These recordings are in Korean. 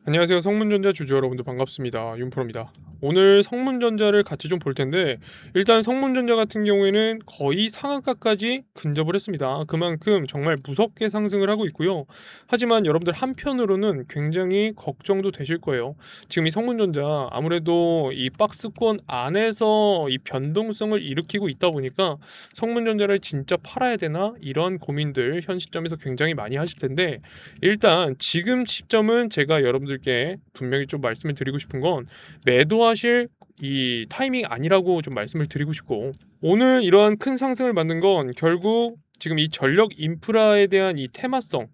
안녕하세요. 성문전자 주주 여러분들 반갑습니다. 윤프로입니다. 오늘 성문전자를 같이 좀 볼 텐데 일단 성문전자 같은 경우에는 거의 상한가까지 근접을 했습니다. 그만큼 정말 무섭게 상승을 하고 있고요. 하지만 여러분들 한편으로는 굉장히 걱정도 되실 거예요. 지금 이 성문전자 아무래도 이 박스권 안에서 이 변동성을 일으키고 있다 보니까 성문전자를 진짜 팔아야 되나 이런 고민들 현 시점에서 굉장히 많이 하실 텐데 일단 지금 시점은 제가 여러분들께 분명히 좀 말씀을 드리고 싶은 건 매도하실 이 타이밍이 아니라고 좀 말씀을 드리고 싶고, 오늘 이러한 큰 상승을 만든 건 결국 지금 이 전력 인프라에 대한 이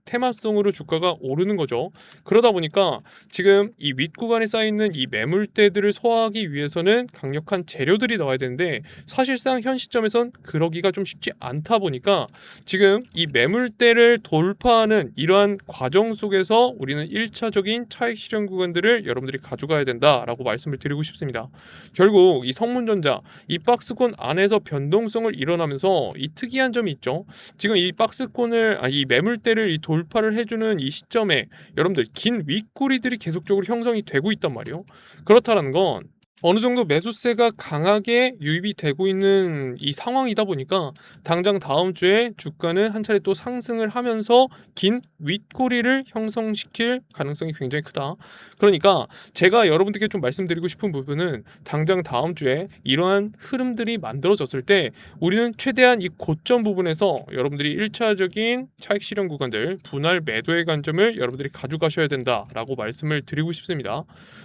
테마성으로 주가가 오르는 거죠. 그러다 보니까 지금 이 윗구간에 쌓여있는 이 매물대들을 소화하기 위해서는 강력한 재료들이 나와야 되는데 사실상 현 시점에선 그러기가 좀 쉽지 않다 보니까 지금 이 매물대를 돌파하는 이러한 과정 속에서 우리는 1차적인 차익 실현 구간들을 여러분들이 가져가야 된다라고 말씀을 드리고 싶습니다. 결국 이 성문전자 이 박스권 안에서 변동성을 일어나면서 이 특이한 점이 있죠. 지금 이 박스권을 이 매물대를 이 돌파를 해주는 이 시점에 여러분들 긴 윗꼬리들이 계속적으로 형성이 되고 있단 말이에요. 그렇다는 건 어느 정도 매수세가 강하게 유입이 되고 있는 이 상황이다 보니까 당장 다음 주에 주가는 한 차례 또 상승을 하면서 긴 윗꼬리를 형성시킬 가능성이 굉장히 크다. 그러니까 제가 여러분들께 좀 말씀드리고 싶은 부분은 당장 다음 주에 이러한 흐름들이 만들어졌을 때 우리는 최대한 이 고점 부분에서 여러분들이 1차적인 차익 실현 구간들 분할 매도의 관점을 여러분들이 가져가셔야 된다라고 말씀을 드리고 싶습니다.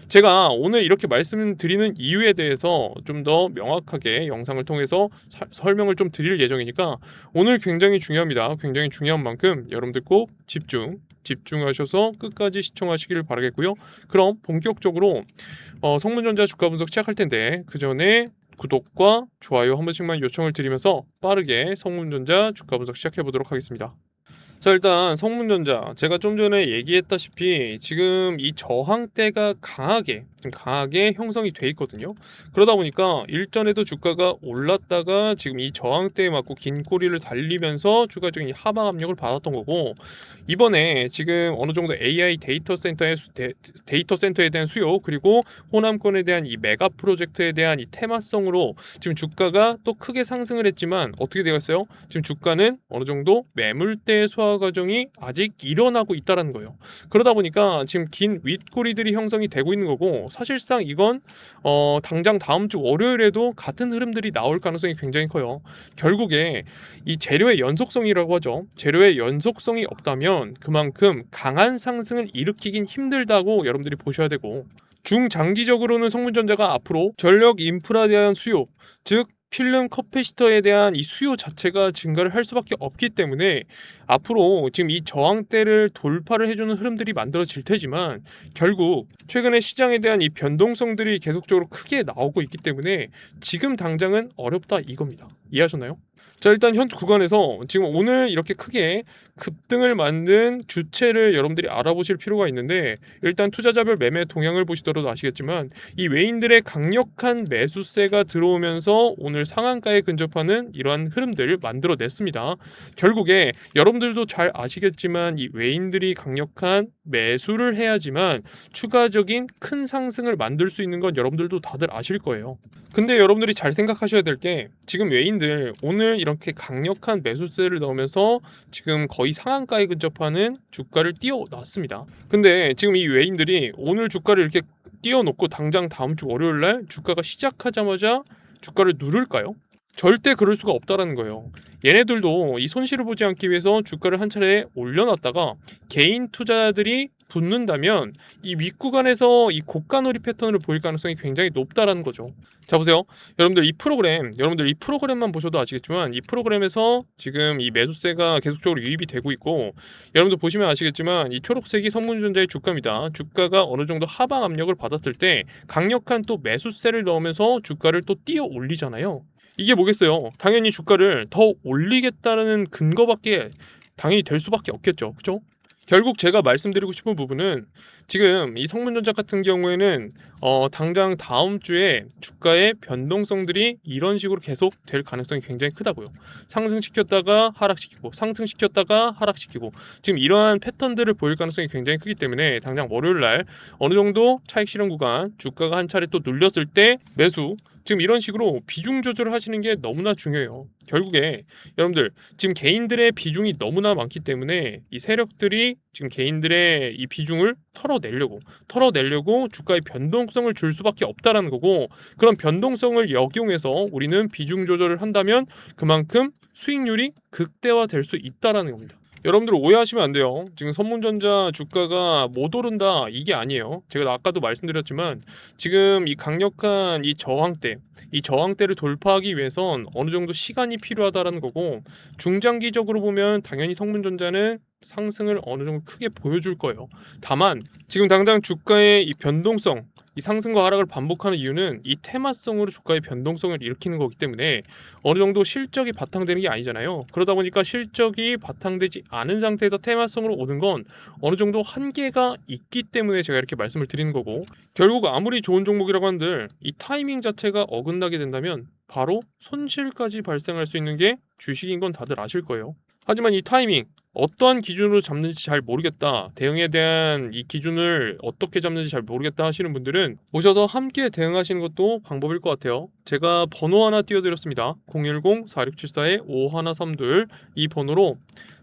제가 오늘 이렇게 말씀드리는 이유에 대해서 좀 더 명확하게 영상을 통해서 설명을 좀 드릴 예정이니까 오늘 굉장히 중요합니다. 굉장히 중요한 만큼 여러분들 꼭 집중하셔서 끝까지 시청하시길 바라겠고요. 그럼 본격적으로 성문전자 주가 분석 시작할 텐데 그 전에 구독과 좋아요 한 번씩만 요청을 드리면서 빠르게 성문전자 주가 분석 시작해 보도록 하겠습니다. 자, 일단 성문전자 제가 좀 전에 얘기했다시피 지금 이 저항대가 강하게 형성이 돼 있거든요. 그러다 보니까 일전에도 주가가 올랐다가 지금 이 저항대에 맞고 긴 꼬리를 달리면서 추가적인 하방 압력을 받았던 거고, 이번에 지금 어느 정도 AI 데이터 센터에 대한 수요, 그리고 호남권에 대한 이 메가 프로젝트에 대한 이 테마성으로 지금 주가가 또 크게 상승을 했지만 어떻게 되겠어요? 지금 주가는 어느 정도 매물대 소화 과정이 아직 일어나고 있다라는 거예요. 그러다 보니까 지금 긴 윗꼬리들이 형성이 되고 있는 거고, 사실상 이건 당장 다음 주 월요일에도 같은 흐름들이 나올 가능성이 굉장히 커요. 결국에 이 재료의 연속성이라고 하죠. 재료의 연속성이 없다면 그만큼 강한 상승을 일으키긴 힘들다고 여러분들이 보셔야 되고, 중장기적으로는 성문전자가 앞으로 전력 인프라에 대한 수요, 즉 필름 커패시터에 대한 이 수요 자체가 증가를 할 수밖에 없기 때문에 앞으로 지금 이 저항대를 돌파를 해주는 흐름들이 만들어질 테지만 결국 최근에 시장에 대한 이 변동성들이 계속적으로 크게 나오고 있기 때문에 지금 당장은 어렵다 이겁니다. 이해하셨나요? 자, 일단 현 구간에서 지금 오늘 이렇게 크게 급등을 만든 주체를 여러분들이 알아보실 필요가 있는데, 일단 투자자별 매매 동향을 보시더라도 아시겠지만 이 외인들의 강력한 매수세가 들어오면서 오늘 상한가에 근접하는 이러한 흐름들을 만들어냈습니다. 결국에 여러분들도 잘 아시겠지만 이 외인들이 강력한 매수를 해야지만 추가적인 큰 상승을 만들 수 있는 건 여러분들도 다들 아실 거예요. 근데 여러분들이 잘 생각하셔야 될 게 지금 외인들 오늘 이렇게 강력한 매수세를 넣으면서 지금 거의 상한가에 근접하는 주가를 띄워놨습니다. 근데 지금 이 외인들이 오늘 주가를 이렇게 띄워놓고 당장 다음 주 월요일 날 주가가 시작하자마자 주가를 누를까요? 절대 그럴 수가 없다라는 거예요. 얘네들도 이 손실을 보지 않기 위해서 주가를 한 차례 올려놨다가 개인 투자들이 붙는다면 이 윗구간에서 이 고가놀이 패턴을 보일 가능성이 굉장히 높다라는 거죠. 자, 보세요. 여러분들 이 프로그램만 보셔도 아시겠지만 이 프로그램에서 지금 이 매수세가 계속적으로 유입이 되고 있고, 여러분들 보시면 아시겠지만 이 초록색이 성문전자의 주가입니다. 주가가 어느 정도 하방 압력을 받았을 때 강력한 또 매수세를 넣으면서 주가를 또 띄어 올리잖아요. 이게 뭐겠어요? 당연히 주가를 더 올리겠다는 근거밖에 당연히 될 수밖에 없겠죠. 그죠? 결국 제가 말씀드리고 싶은 부분은 지금 이 성문전자 같은 경우에는 당장 다음 주에 주가의 변동성들이 이런 식으로 계속 될 가능성이 굉장히 크다고요. 상승시켰다가 하락시키고 상승시켰다가 하락시키고 지금 이러한 패턴들을 보일 가능성이 굉장히 크기 때문에 당장 월요일 날 어느 정도 차익 실현 구간 주가가 한 차례 또 눌렸을 때 매수, 지금 이런 식으로 비중 조절을 하시는 게 너무나 중요해요. 결국에 여러분들 지금 개인들의 비중이 너무나 많기 때문에 이 세력들이 지금 개인들의 이 비중을 털어내려고 주가의 변동성을 줄 수밖에 없다라는 거고, 그런 변동성을 역용해서 우리는 비중 조절을 한다면 그만큼 수익률이 극대화될 수 있다라는 겁니다. 여러분들 오해하시면 안 돼요. 지금 선문전자 주가가 못 오른다 이게 아니에요. 제가 아까도 말씀드렸지만 지금 이 강력한 이 저항대를 돌파하기 위해선 어느 정도 시간이 필요하다라는 거고, 중장기적으로 보면 당연히 성문전자는 상승을 어느 정도 크게 보여줄 거예요. 다만 지금 당장 주가의 이 변동성, 이 상승과 하락을 반복하는 이유는 이 테마성으로 주가의 변동성을 일으키는 거기 때문에 어느 정도 실적이 바탕되는 게 아니잖아요. 그러다 보니까 실적이 바탕되지 않은 상태에서 테마성으로 오는 건 어느 정도 한계가 있기 때문에 제가 이렇게 말씀을 드리는 거고, 결국 아무리 좋은 종목이라고 한들 이 타이밍 자체가 어긋나게 된다면 바로 손실까지 발생할 수 있는 게 주식인 건 다들 아실 거예요. 하지만 이 타이밍 어떠한 기준으로 잡는지 잘 모르겠다, 대응에 대한 이 기준을 어떻게 잡는지 잘 모르겠다 하시는 분들은 오셔서 함께 대응하시는 것도 방법일 것 같아요. 제가 번호 하나 띄워드렸습니다. 010-4674-5132, 이 번호로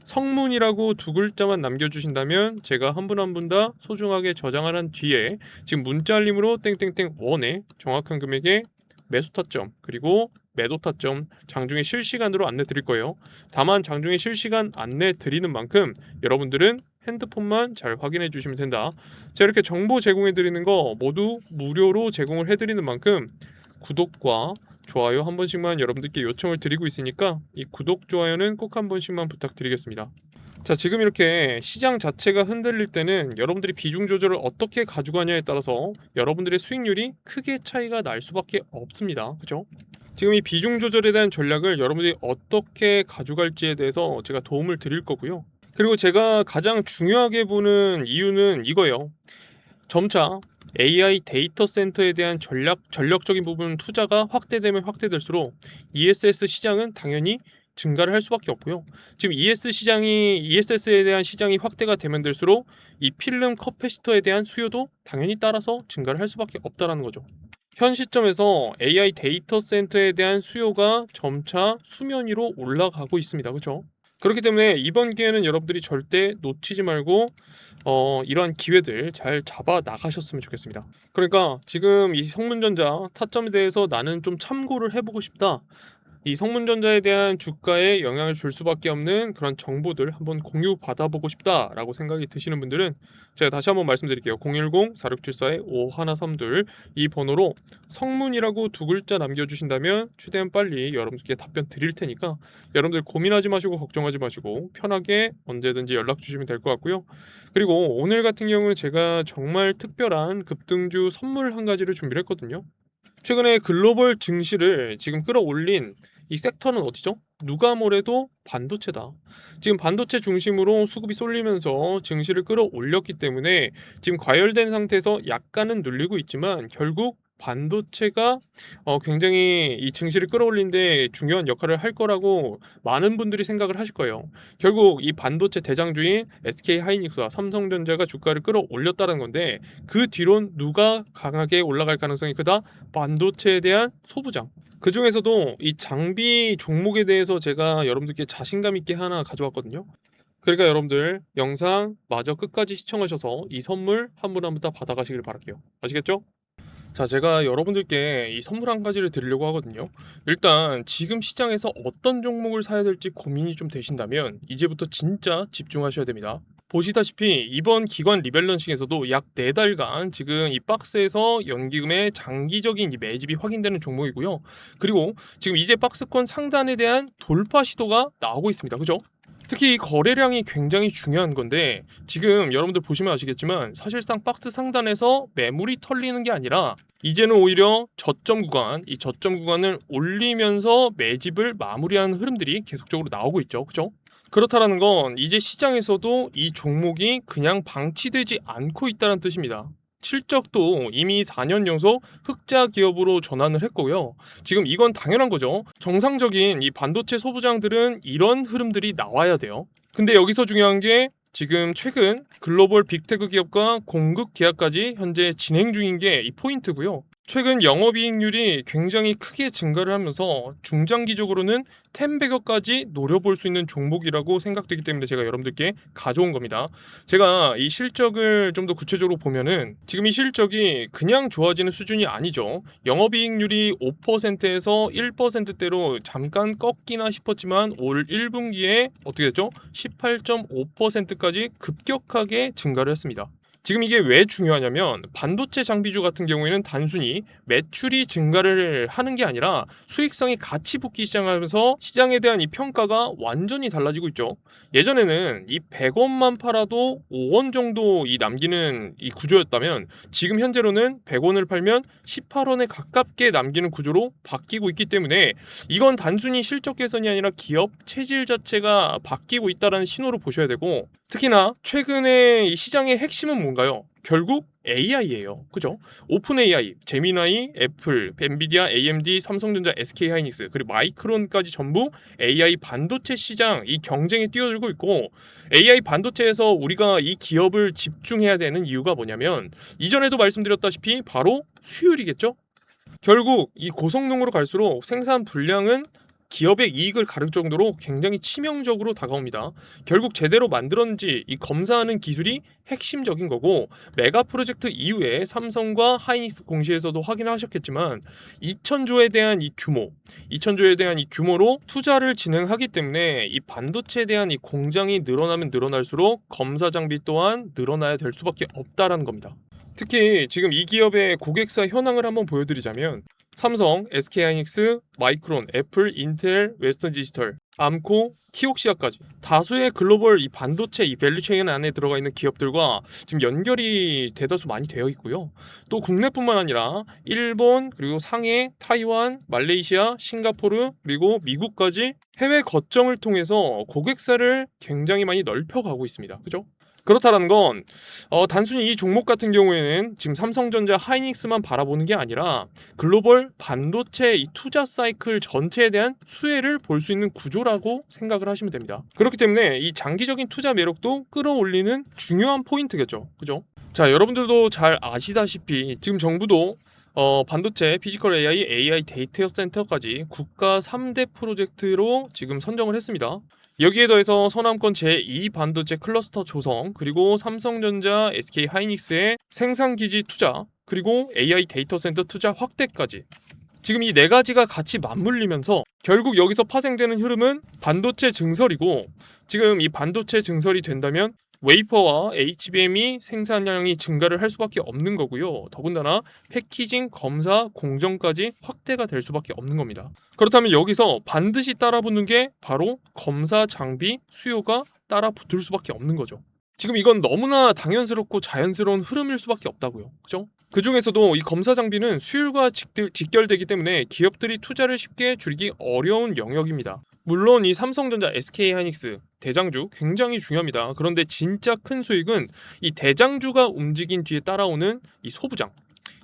성문이라고 두 글자만 남겨주신다면 제가 한 분 한 분 다 소중하게 저장을 한 뒤에 지금 문자 알림으로 땡땡땡 원에 정확한 금액의 매수 타점 그리고 매도 타점 장중에 실시간으로 안내 드릴 거예요. 다만 장중에 실시간 안내 드리는 만큼 여러분들은 핸드폰만 잘 확인해 주시면 된다. 제가 이렇게 정보 제공해 드리는 거 모두 무료로 제공을 해 드리는 만큼 구독과 좋아요 한 번씩만 여러분들께 요청을 드리고 있으니까 이 구독 좋아요는 꼭 한 번씩만 부탁드리겠습니다. 자, 지금 이렇게 시장 자체가 흔들릴 때는 여러분들이 비중 조절을 어떻게 가져가냐에 따라서 여러분들의 수익률이 크게 차이가 날 수밖에 없습니다. 그죠? 지금 이 비중 조절에 대한 전략을 여러분들이 어떻게 가져갈지에 대해서 제가 도움을 드릴 거고요. 그리고 제가 가장 중요하게 보는 이유는 이거예요. 점차 AI 데이터 센터에 대한 전력적인 부분 투자가 확대되면 확대될수록 ESS 시장은 당연히 증가를 할 수밖에 없고요. 지금 ESS에 대한 시장이 확대가 되면 될수록 이 필름 커패시터에 대한 수요도 당연히 따라서 증가를 할 수밖에 없다라는 거죠. 현 시점에서 AI 데이터 센터에 대한 수요가 점차 수면 위로 올라가고 있습니다. 그렇죠? 그렇기 때문에 이번 기회는 여러분들이 절대 놓치지 말고 이러한 기회들 잘 잡아 나가셨으면 좋겠습니다. 그러니까 지금 이 성문전자 타점에 대해서 나는 좀 참고를 해보고 싶다, 이 성문전자에 대한 주가에 영향을 줄 수밖에 없는 그런 정보들 한번 공유 받아보고 싶다라고 생각이 드시는 분들은 제가 다시 한번 말씀드릴게요. 010-4674-5132, 이 번호로 성문이라고 두 글자 남겨주신다면 최대한 빨리 여러분들께 답변 드릴 테니까 여러분들 고민하지 마시고 걱정하지 마시고 편하게 언제든지 연락 주시면 될 것 같고요. 그리고 오늘 같은 경우는 제가 정말 특별한 급등주 선물 한 가지를 준비를 했거든요. 최근에 글로벌 증시를 지금 끌어올린 이 섹터는 어디죠? 누가 뭐래도 반도체다. 지금 반도체 중심으로 수급이 쏠리면서 증시를 끌어올렸기 때문에 지금 과열된 상태에서 약간은 눌리고 있지만 결국 반도체가 굉장히 이 증시를 끌어올리는데 중요한 역할을 할 거라고 많은 분들이 생각을 하실 거예요. 결국 이 반도체 대장주인 SK하이닉스와 삼성전자가 주가를 끌어올렸다는 건데 그 뒤론 누가 강하게 올라갈 가능성이 크다? 반도체에 대한 소부장. 그 중에서도 이 장비 종목에 대해서 제가 여러분들께 자신감 있게 하나 가져왔거든요. 그러니까 여러분들 영상 마저 끝까지 시청하셔서 이 선물 한 분 한 분 다 받아가시길 바랄게요. 아시겠죠? 자, 제가 여러분들께 이 선물 한 가지를 드리려고 하거든요. 일단 지금 시장에서 어떤 종목을 사야 될지 고민이 좀 되신다면 이제부터 진짜 집중하셔야 됩니다. 보시다시피 이번 기관 리밸런싱에서도 약 4달간 지금 이 박스에서 연기금의 장기적인 이 매집이 확인되는 종목이고요. 그리고 지금 이제 박스권 상단에 대한 돌파 시도가 나오고 있습니다. 그죠? 특히 이 거래량이 굉장히 중요한 건데 지금 여러분들 보시면 아시겠지만 사실상 박스 상단에서 매물이 털리는 게 아니라 이제는 오히려 이 저점 구간을 올리면서 매집을 마무리하는 흐름들이 계속적으로 나오고 있죠. 그죠? 그렇다라는 건 이제 시장에서도 이 종목이 그냥 방치되지 않고 있다는 뜻입니다. 실적도 이미 4년 연속 흑자 기업으로 전환을 했고요. 지금 이건 당연한 거죠. 정상적인 이 반도체 소부장들은 이런 흐름들이 나와야 돼요. 근데 여기서 중요한 게 지금 최근 글로벌 빅테크 기업과 공급 계약까지 현재 진행 중인 게 이 포인트고요. 최근 영업이익률이 굉장히 크게 증가를 하면서 중장기적으로는 10배가까지 노려볼 수 있는 종목이라고 생각되기 때문에 제가 여러분들께 가져온 겁니다. 제가 이 실적을 좀 더 구체적으로 보면은 지금 이 실적이 그냥 좋아지는 수준이 아니죠. 영업이익률이 5%에서 1%대로 잠깐 꺾이나 싶었지만 올 1분기에 어떻게 됐죠? 18.5%까지 급격하게 증가를 했습니다. 지금 이게 왜 중요하냐면 반도체 장비주 같은 경우에는 단순히 매출이 증가를 하는 게 아니라 수익성이 같이 붙기 시작하면서 시장에 대한 이 평가가 완전히 달라지고 있죠. 예전에는 이 100원만 팔아도 5원 정도 이 남기는 이 구조였다면 지금 현재로는 100원을 팔면 18원에 가깝게 남기는 구조로 바뀌고 있기 때문에 이건 단순히 실적 개선이 아니라 기업 체질 자체가 바뀌고 있다는 신호로 보셔야 되고, 특히나 최근에 이 시장의 핵심은 뭔가요? 결국 AI예요. 그죠? 오픈 AI, 제미나이, 애플, 엔비디아, AMD, 삼성전자, SK하이닉스, 그리고 마이크론까지 전부 AI 반도체 시장 이 경쟁에 뛰어들고 있고, AI 반도체에서 우리가 이 기업을 집중해야 되는 이유가 뭐냐면 이전에도 말씀드렸다시피 바로 수율이겠죠? 결국 이 고성능으로 갈수록 생산 분량은 기업의 이익을 가를 정도로 굉장히 치명적으로 다가옵니다. 결국 제대로 만들었는지 이 검사하는 기술이 핵심적인 거고, 메가 프로젝트 이후에 삼성과 하이닉스 공시에서도 확인하셨겠지만 2천조에 대한 이 규모, 2천조에 대한 이 규모로 투자를 진행하기 때문에 이 반도체에 대한 이 공장이 늘어나면 늘어날수록 검사 장비 또한 늘어나야 될 수밖에 없다라는 겁니다. 특히 지금 이 기업의 고객사 현황을 한번 보여드리자면 삼성, SK하이닉스, 마이크론, 애플, 인텔, 웨스턴 디지털, 암코, 키옥시아까지 다수의 글로벌 이 반도체 이 밸류체인 안에 들어가 있는 기업들과 지금 연결이 대다수 많이 되어 있고요. 또 국내뿐만 아니라 일본, 그리고 상해, 타이완, 말레이시아, 싱가포르, 그리고 미국까지 해외 거점을 통해서 고객사를 굉장히 많이 넓혀가고 있습니다. 그죠? 그렇다는 건 단순히 이 종목 같은 경우에는 지금 삼성전자, 하이닉스만 바라보는 게 아니라 글로벌 반도체 이 투자 사이클 전체에 대한 수혜를 볼 수 있는 구조라고 생각을 하시면 됩니다. 그렇기 때문에 이 장기적인 투자 매력도 끌어올리는 중요한 포인트겠죠. 그죠? 자, 여러분들도 잘 아시다시피 지금 정부도 반도체, 피지컬 AI, AI 데이터 센터까지 국가 3대 프로젝트로 지금 선정을 했습니다. 여기에 더해서 서남권 제2 반도체 클러스터 조성, 그리고 삼성전자, SK하이닉스의 생산기지 투자, 그리고 AI 데이터 센터 투자 확대까지 지금 이 네 가지가 같이 맞물리면서 결국 여기서 파생되는 흐름은 반도체 증설이고, 지금 이 반도체 증설이 된다면 웨이퍼와 HBM이 생산량이 증가를 할 수밖에 없는 거고요. 더군다나 패키징, 검사, 공정까지 확대가 될 수밖에 없는 겁니다. 그렇다면 여기서 반드시 따라붙는 게 바로 검사 장비 수요가 따라 붙을 수밖에 없는 거죠. 지금 이건 너무나 당연스럽고 자연스러운 흐름일 수밖에 없다고요. 그죠? 그 중에서도 이 검사 장비는 수율과 직결되기 때문에 기업들이 투자를 쉽게 줄이기 어려운 영역입니다. 물론 이 삼성전자, SK하이닉스 대장주 굉장히 중요합니다. 그런데 진짜 큰 수익은 이 대장주가 움직인 뒤에 따라오는 이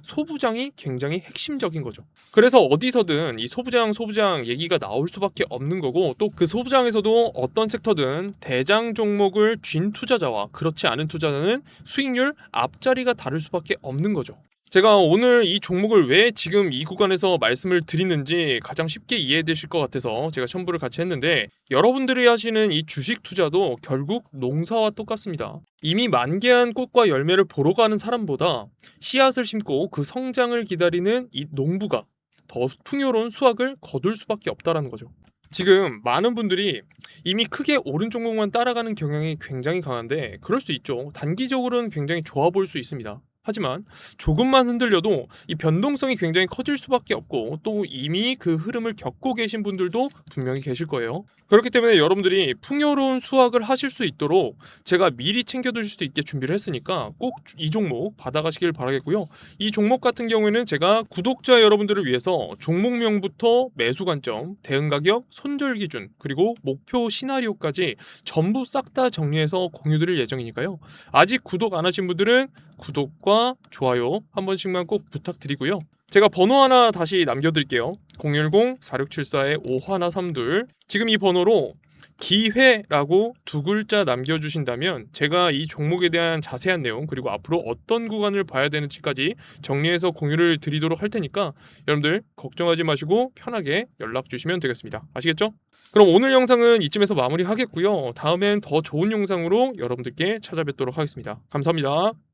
소부장이 굉장히 핵심적인 거죠. 그래서 어디서든 이 소부장 얘기가 나올 수밖에 없는 거고, 또 그 소부장에서도 어떤 섹터든 대장 종목을 쥔 투자자와 그렇지 않은 투자자는 수익률 앞자리가 다를 수밖에 없는 거죠. 제가 오늘 이 종목을 왜 지금 이 구간에서 말씀을 드리는지 가장 쉽게 이해되실 것 같아서 제가 첨부를 같이 했는데, 여러분들이 하시는 이 주식 투자도 결국 농사와 똑같습니다. 이미 만개한 꽃과 열매를 보러 가는 사람보다 씨앗을 심고 그 성장을 기다리는 이 농부가 더 풍요로운 수확을 거둘 수밖에 없다라는 거죠. 지금 많은 분들이 이미 크게 오른 종목만 따라가는 경향이 굉장히 강한데, 그럴 수 있죠. 단기적으로는 굉장히 좋아 보일 수 있습니다. 하지만 조금만 흔들려도 이 변동성이 굉장히 커질 수밖에 없고 또 이미 그 흐름을 겪고 계신 분들도 분명히 계실 거예요. 그렇기 때문에 여러분들이 풍요로운 수확을 하실 수 있도록 제가 미리 챙겨두실 수 있게 준비를 했으니까 꼭 이 종목 받아가시길 바라겠고요. 이 종목 같은 경우에는 제가 구독자 여러분들을 위해서 종목명부터 매수 관점, 대응 가격, 손절 기준, 그리고 목표 시나리오까지 전부 싹 다 정리해서 공유드릴 예정이니까요. 아직 구독 안 하신 분들은 구독과 좋아요 한 번씩만 꼭 부탁드리고요. 제가 번호 하나 다시 남겨드릴게요. 010-4674-5132. 지금 이 번호로 기회라고 두 글자 남겨주신다면 제가 이 종목에 대한 자세한 내용 그리고 앞으로 어떤 구간을 봐야 되는지까지 정리해서 공유를 드리도록 할 테니까 여러분들 걱정하지 마시고 편하게 연락 주시면 되겠습니다. 아시겠죠? 그럼 오늘 영상은 이쯤에서 마무리하겠고요. 다음엔 더 좋은 영상으로 여러분들께 찾아뵙도록 하겠습니다. 감사합니다.